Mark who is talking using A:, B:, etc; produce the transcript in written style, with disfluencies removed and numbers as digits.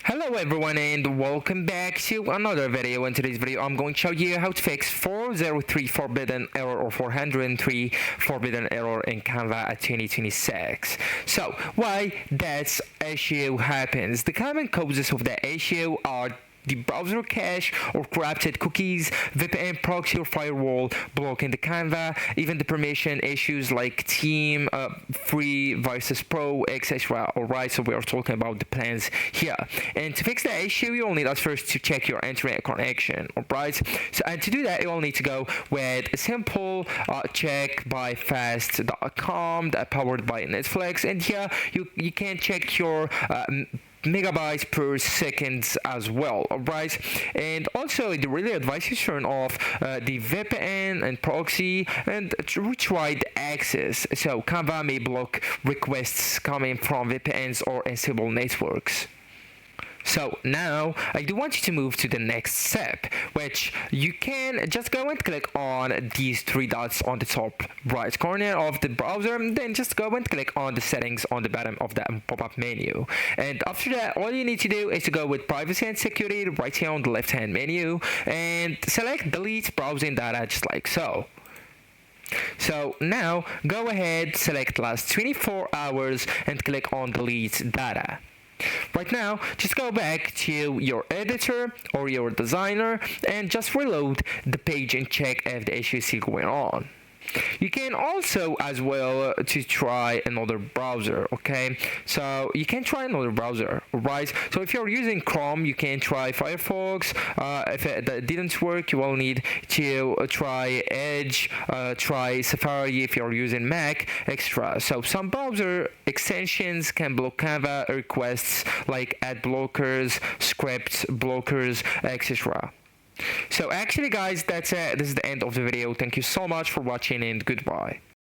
A: Hello everyone and welcome back to another video. In today's video I'm going to show you how to fix 403 forbidden error or 403 forbidden error in Canva at 2026. So why that issue happens. The common causes of the issue are the browser cache or corrupted cookies, VPN proxy or firewall blocking the Canva, even the permission issues like team, free versus pro, etc. Alright, so we are talking about the plans here. And to fix the issue, you will need us first to check your internet connection. Alright, so and to do that, you will need to go with a simple check by fast.com that powered by Netflix, and here you can check your megabytes per second as well. Alright, and also I really advise you to turn off the VPN and proxy and retry the access, so Canva may block requests coming from VPNs or unstable networks. So now I do want you to move to the next step, which you can just go and click on these three dots on the top right corner of the browser, and then just go and click on the settings on the bottom of that pop-up menu. And after that, all you need to do is to go with privacy and security right here on the left hand menu and select delete browsing data just like so. So now go ahead, select last 24 hours and click on delete data. Right now, just go back to your editor or your designer and just reload the page and check if the issue is still going on. You can also as well to try another browser. Okay, so you can try another browser, right? So if you're using Chrome, you can try Firefox. If that didn't work, you will need to try Edge, try Safari if you're using Mac, etc. So some browser extensions can block Canva requests like ad blockers, script blockers, etc. So actually guys, that's it. This is the end of the video. Thank you so much for watching and goodbye.